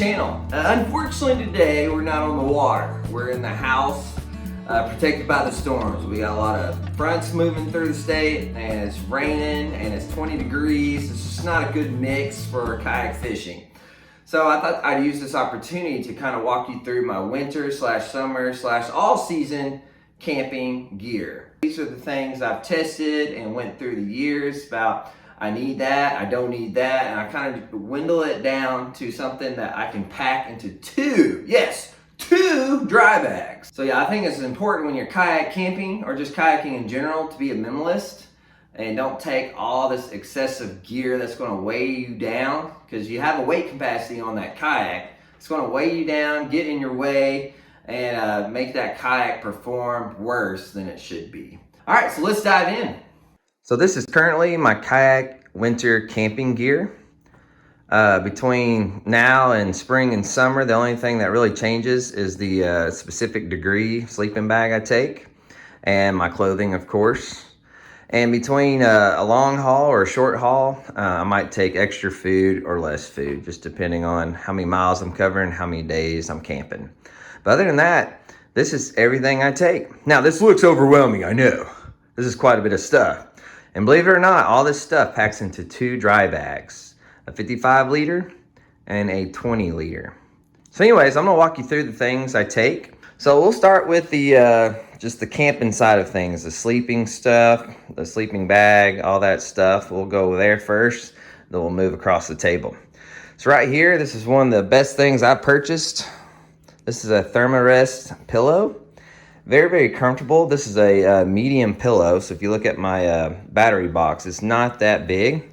channel. Unfortunately today we're not on the water. We're in the house, protected by the storms. We got a lot of fronts moving through the state and it's raining and it's 20 degrees. It's just not a good mix for kayak fishing. So I thought I'd use this opportunity to kind of walk you through my winter slash summer slash all season camping gear. These are the things I've tested and went through the years about I need that, I don't need that, and I kind of dwindle it down to something that I can pack into two dry bags. So yeah, I think it's important when you're kayak camping or just kayaking in general to be a minimalist and don't take all this excessive gear that's going to weigh you down, because you have a weight capacity on that kayak. It's going to weigh you down, get in your way, and make that kayak perform worse than it should be. All right, so let's dive in. So this is currently my kayak winter camping gear. Between now and spring and summer, the only thing that really changes is the specific degree sleeping bag I take, and my clothing, of course. And between a long haul or a short haul, I might take extra food or less food, just depending on how many miles I'm covering, how many days I'm camping. But other than that, this is everything I take. Now, this looks overwhelming, I know. This is quite a bit of stuff. And believe it or not, all this stuff packs into two dry bags, a 55 liter and a 20 liter. So anyways, I'm gonna walk you through the things I take. So we'll start with the just the camping side of things, the sleeping stuff, the sleeping bag, all that stuff. We'll go there first, then we'll move across the table. So right here, this is one of the best things I purchased. This is a Thermarest pillow. Very, very comfortable. This is a medium pillow. So if you look at my battery box, it's not that big.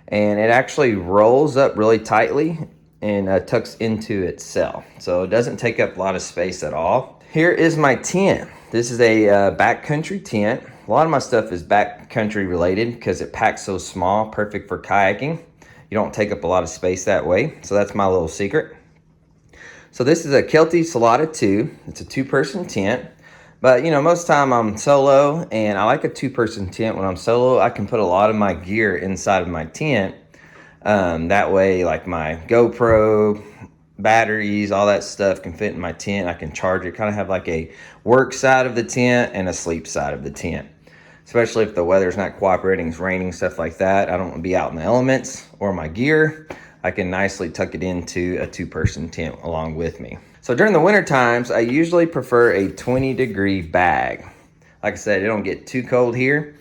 And it actually rolls up really tightly and tucks into itself. So it doesn't take up a lot of space at all. Here is my tent. This is a backcountry tent. A lot of my stuff is backcountry related because it packs so small, perfect for kayaking. You don't take up a lot of space that way. So that's my little secret. So this is a Kelty Salata 2. It's a two-person tent. But, you know, most of the time I'm solo, and I like a two-person tent. When I'm solo, I can put a lot of my gear inside of my tent. That way, like my GoPro, batteries, all that stuff can fit in my tent. I can charge it, kind of have like a work side of the tent and a sleep side of the tent. Especially if the weather's not cooperating, it's raining, stuff like that. I don't want to be out in the elements or my gear. I can nicely tuck it into a two-person tent along with me. So during the winter times, I usually prefer a 20-degree bag. Like I said, it don't get too cold here.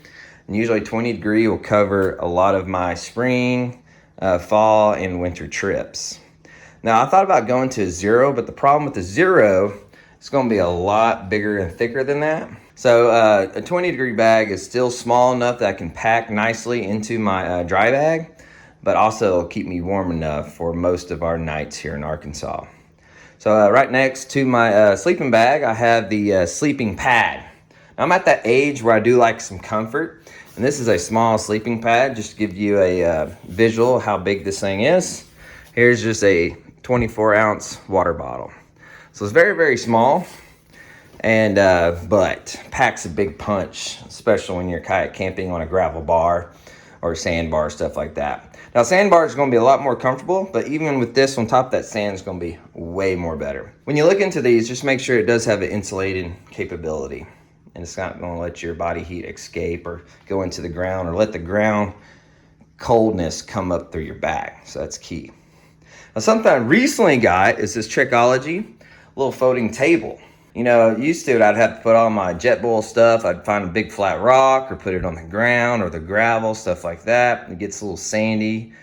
And usually 20 degree will cover a lot of my spring, fall, and winter trips. Now, I thought about going to a 0, but the problem with the 0, it's going to be a lot bigger and thicker than that. So a 20-degree bag is still small enough that I can pack nicely into my dry bag, but also keep me warm enough for most of our nights here in Arkansas. So right next to my sleeping bag, I have the sleeping pad. Now, I'm at that age where I do like some comfort, and this is a small sleeping pad, just to give you a visual of how big this thing is. Here's just a 24-ounce water bottle. So it's very, very small, and but packs a big punch, especially when you're kayak camping on a gravel bar or sand bar, stuff like that. Now, sandbar is going to be a lot more comfortable, but even with this on top, that sand is going to be way more better. When you look into these, just make sure it does have an insulating capability, and it's not going to let your body heat escape or go into the ground or let the ground coldness come up through your back. So that's key. Now, something I recently got is this Trickology little floating table. You know, used to it, I'd have to put all my jet boil stuff. I'd find a big flat rock or put it on the ground or the gravel, stuff like that. It gets a little sandy.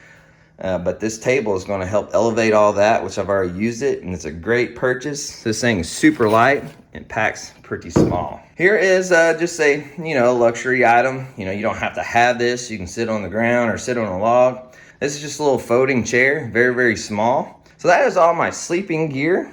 But this table is going to help elevate all that, which I've already used it, and it's a great purchase. This thing is super light and packs pretty small. Here is just a, luxury item. You know, you don't have to have this. You can sit on the ground or sit on a log. This is just a little floating chair, very, very small. So that is all my sleeping gear.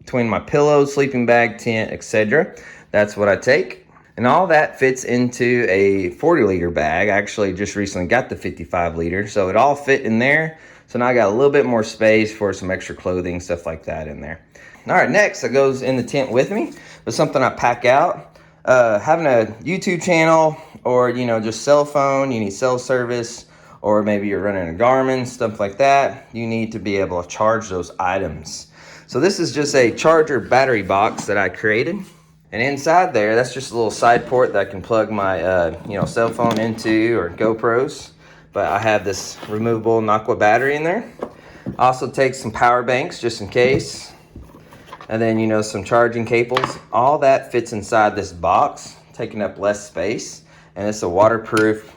Between my pillows, sleeping bag, tent, etc. That's what I take. And all that fits into a 40-liter bag. I actually just recently got the 55-liter, so it all fit in there. So now I got a little bit more space for some extra clothing, stuff like that in there. All right, next, that goes in the tent with me, but something I pack out. Having a YouTube channel or, just cell phone, you need cell service, or maybe you're running a Garmin, stuff like that, you need to be able to charge those items. So this is just a charger battery box that I created. And inside there, that's just a little side port that I can plug my cell phone into, or GoPros. But I have this removable JAYCLAW battery in there. Also take some power banks just in case. And then, some charging cables. All that fits inside this box, taking up less space. And it's a waterproof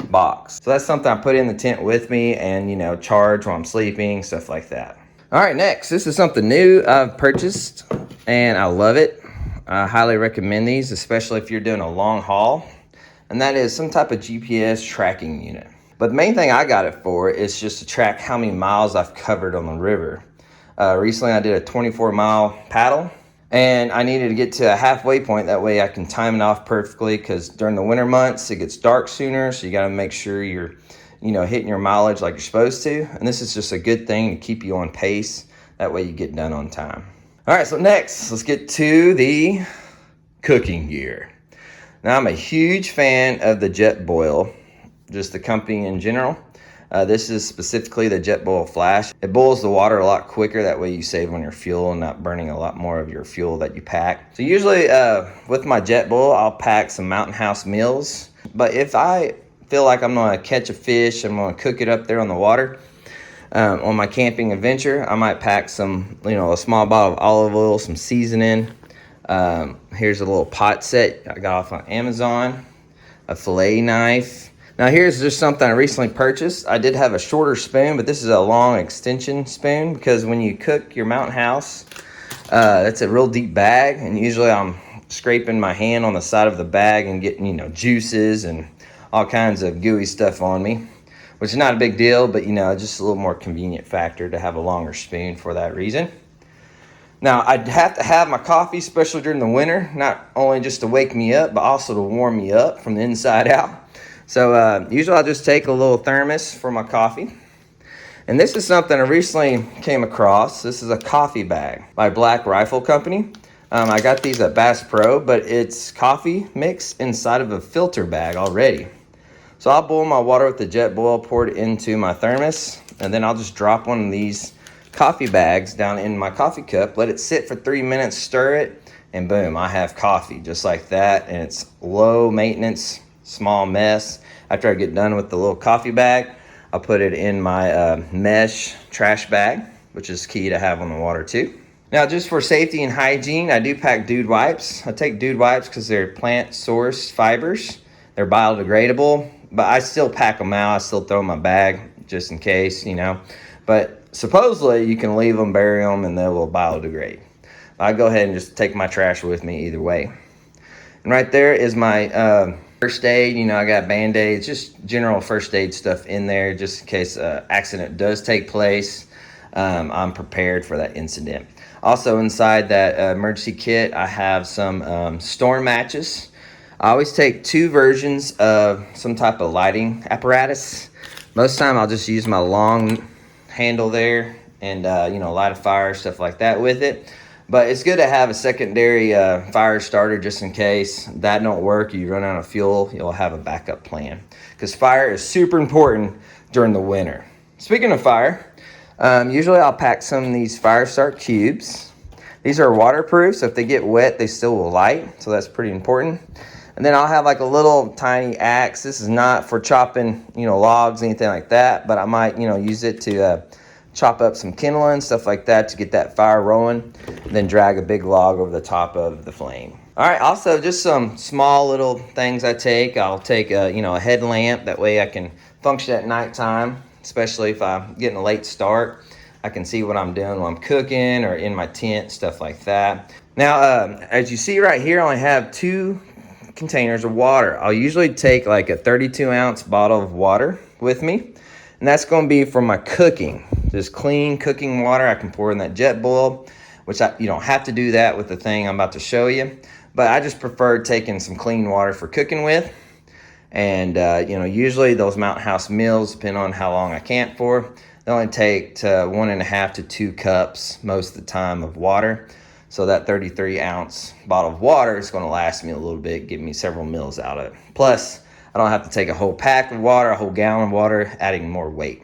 box. So that's something I put in the tent with me and, charge while I'm sleeping, stuff like that. All right, next, this is something new I've purchased and I love it. I highly recommend these, especially if you're doing a long haul. And that is some type of GPS tracking unit. But the main thing I got it for is just to track how many miles I've covered on the river. Recently I did a 24-mile paddle and I needed to get to a halfway point. That way I can time it off perfectly, because during the winter months it gets dark sooner. So you got to make sure you're hitting your mileage like you're supposed to. And this is just a good thing to keep you on pace. That way you get done on time. All right, so next, let's get to the cooking gear. Now, I'm a huge fan of the Jetboil, just the company in general. This is specifically the Jetboil Flash. It boils the water a lot quicker. That way you save on your fuel and not burning a lot more of your fuel that you pack. So usually with my Jetboil, I'll pack some Mountain House meals. But if I feel like I'm gonna catch a fish, I'm gonna cook it up there on the water, on my camping adventure, I might pack some, a small bottle of olive oil, some seasoning. Here's a little pot set I got off on Amazon, a fillet knife. Now here's just something I recently purchased. I did have a shorter spoon, but this is a long extension spoon, because when you cook your Mountain House, that's a real deep bag, and usually I'm scraping my hand on the side of the bag and getting, juices and all kinds of gooey stuff on me, which is not a big deal, but just a little more convenient factor to have a longer spoon for that reason. Now, I'd have to have my coffee, especially during the winter, not only just to wake me up, but also to warm me up from the inside out. So usually I'll just take a little thermos for my coffee. And this is something I recently came across. This is a coffee bag by Black Rifle Company. I got these at Bass Pro, but it's coffee mix inside of a filter bag already. So I'll boil my water with the Jetboil, pour it into my thermos, and then I'll just drop one of these coffee bags down in my coffee cup, let it sit for 3 minutes, stir it, and boom, I have coffee just like that. And it's low maintenance, small mess. After I get done with the little coffee bag, I'll put it in my mesh trash bag, which is key to have on the water too. Now, just for safety and hygiene, I do pack Dude wipes. I take Dude wipes because they're plant sourced fibers. They're biodegradable, but I still pack them out. I still throw them in my bag just in case, But supposedly you can leave them, bury them, and they will biodegrade. I go ahead and just take my trash with me either way. And right there is my first aid. I got Band-Aids, just general first aid stuff in there, just in case an accident does take place. I'm prepared for that incident. Also inside that emergency kit, I have some storm matches. I always take 2 versions of some type of lighting apparatus. Most of the time I'll just use my long handle there and light a fire, stuff like that with it. But it's good to have a secondary fire starter just in case that don't work, you run out of fuel, you'll have a backup plan, because fire is super important during the winter. Speaking of fire, usually I'll pack some of these fire start cubes. These are waterproof, so if they get wet they still will light, so that's pretty important. And then I'll have like a little tiny axe. This is not for chopping logs, anything like that, but I might use it to chop up some kindling, stuff like that, to get that fire rolling, and then drag a big log over the top of the flame. All right, also just some small little things I take. I'll take a headlamp. That way I can function at nighttime, especially if I'm getting a late start. I can see what I'm doing while I'm cooking or in my tent, stuff like that. Now, as you see right here, I only have 2 containers of water. I'll usually take like a 32-ounce bottle of water with me, and that's going to be for my cooking. Just clean cooking water I can pour in that Jetboil, which you don't have to do that with the thing I'm about to show you, but I just prefer taking some clean water for cooking with. And usually those Mountain House meals, depending on how long I camp for, they only take 1.5 to 2 cups most of the time of water. So that 33-ounce bottle of water is going to last me a little bit, give me several meals out of it. Plus, I don't have to take a whole pack of water, a whole gallon of water, adding more weight.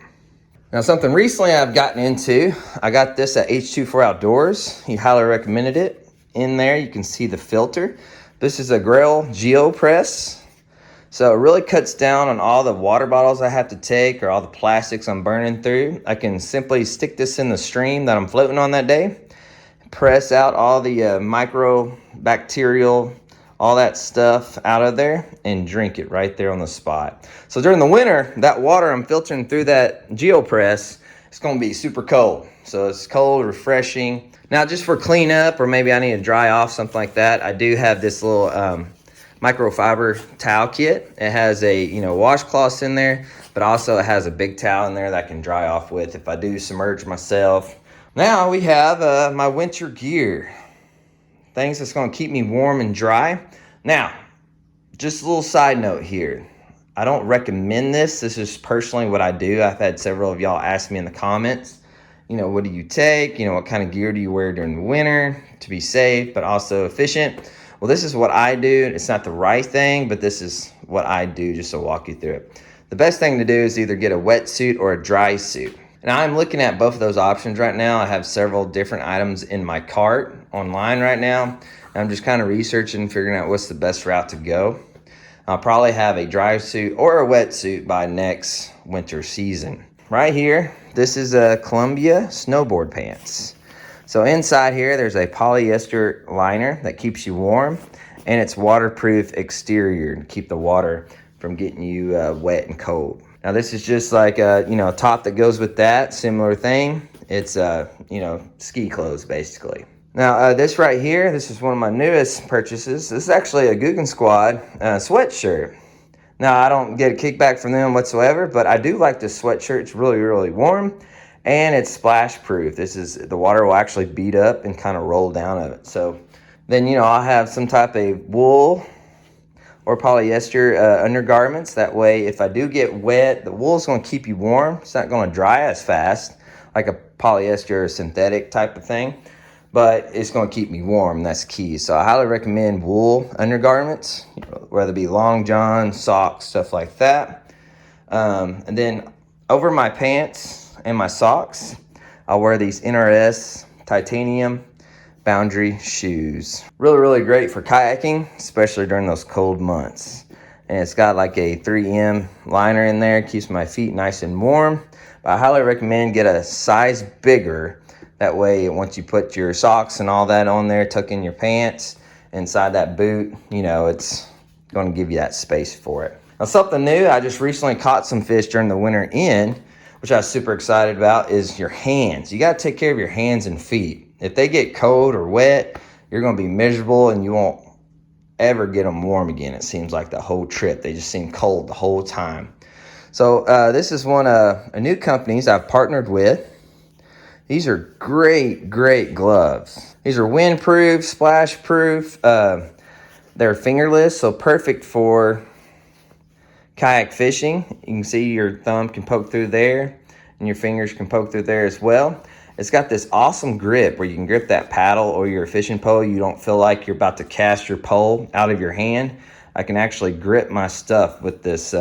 Now, something recently I've gotten into, I got this at H24 Outdoors. He highly recommended it. In there, you can see the filter. This is a Grail GeoPress. So it really cuts down on all the water bottles I have to take or all the plastics I'm burning through. I can simply stick this in the stream that I'm floating on that day, press out all the microbacterial, all that stuff out of there, and drink it right there on the spot. So during the winter, that water I'm filtering through that GeoPress, it's gonna be super cold. So it's cold, refreshing. Now just for cleanup, or maybe I need to dry off, something like that, I do have this little microfiber towel kit. It has a washcloths in there, but also it has a big towel in there that I can dry off with if I do submerge myself. Now we have my winter gear, things that's going to keep me warm and dry. Now, just a little side note here. I don't recommend this. This is personally what I do. I've had several of y'all ask me in the comments, what do you take? What kind of gear do you wear during the winter to be safe, but also efficient? Well, this is what I do. It's not the right thing, but this is what I do just to walk you through it. The best thing to do is either get a wetsuit or a dry suit. And I'm looking at both of those options right now. I have several different items in my cart online right now. And I'm just kind of researching, figuring out what's the best route to go. I'll probably have a dry suit or a wetsuit by next winter season. Right here, this is a Columbia snowboard pants. So inside here, there's a polyester liner that keeps you warm, and it's waterproof exterior to keep the water from getting you wet and cold. Now this is just like a top that goes with that, similar thing. It's ski clothes basically. Now this right here, this is one of my newest purchases. This is actually a Guggen Squad sweatshirt. Now I don't get a kickback from them whatsoever, but I do like this sweatshirt. It's really, really warm. And it's splash proof. The water will actually beat up and kind of roll down of it. So then, I'll have some type of wool or polyester undergarments. That way, if I do get wet, the wool is going to keep you warm. It's not going to dry as fast like a polyester or synthetic type of thing, but it's going to keep me warm. That's key. So I highly recommend wool undergarments, whether it be long john, socks, stuff like that. And then over my pants and my socks, I'll wear these NRS titanium Boundary shoes. Really, really great for kayaking, especially during those cold months. And it's got like a 3M liner in there, keeps my feet nice and warm. But I highly recommend get a size bigger. That way, once you put your socks and all that on there, tuck in your pants inside that boot, it's going to give you that space for it. Now, something new, I just recently caught some fish during the winter which I was super excited about, is your hands. You got to take care of your hands and feet. If they get cold or wet, you're going to be miserable and you won't ever get them warm again. It seems like the whole trip. They just seem cold the whole time. So this is one of new companies I've partnered with. These are great, great gloves. These are windproof, splash proof. They're fingerless, so perfect for kayak fishing. You can see your thumb can poke through there and your fingers can poke through there as well. It's got this awesome grip where you can grip that paddle or your fishing pole. You don't feel like you're about to cast your pole out of your hand. I can actually grip my stuff with this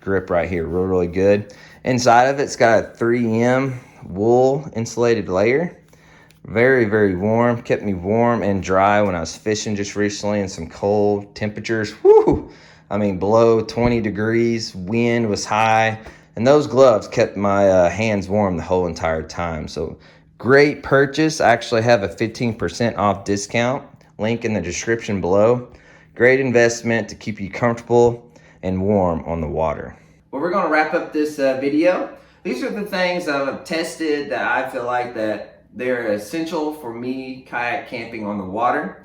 grip right here, really, really good. Inside of it's got a 3M wool insulated layer. Very, very warm, kept me warm and dry when I was fishing just recently in some cold temperatures. Woo! Below 20 degrees, wind was high, and those gloves kept my hands warm the whole entire time. So great purchase. I actually have a 15% off discount link in the description below. Great investment to keep you comfortable and warm on the water. Well, we're going to wrap up this video. These are the things I've tested that I feel like that they're essential for me kayak camping on the water.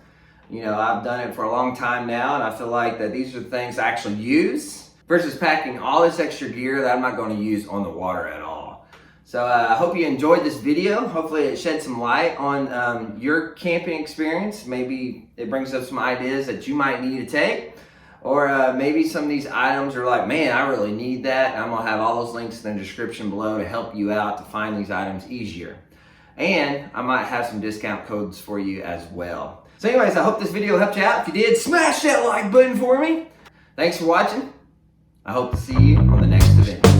I've done it for a long time now, and I feel like that these are the things I actually use versus packing all this extra gear that I'm not going to use on the water at all. So I hope you enjoyed this video. Hopefully it shed some light on your camping experience. Maybe it brings up some ideas that you might need to take. Or maybe some of these items are like, man, I really need that. And I'm going to have all those links in the description below to help you out to find these items easier. And I might have some discount codes for you as well. So anyways, I hope this video helped you out. If you did, smash that like button for me. Thanks for watching. I hope to see you on the next event.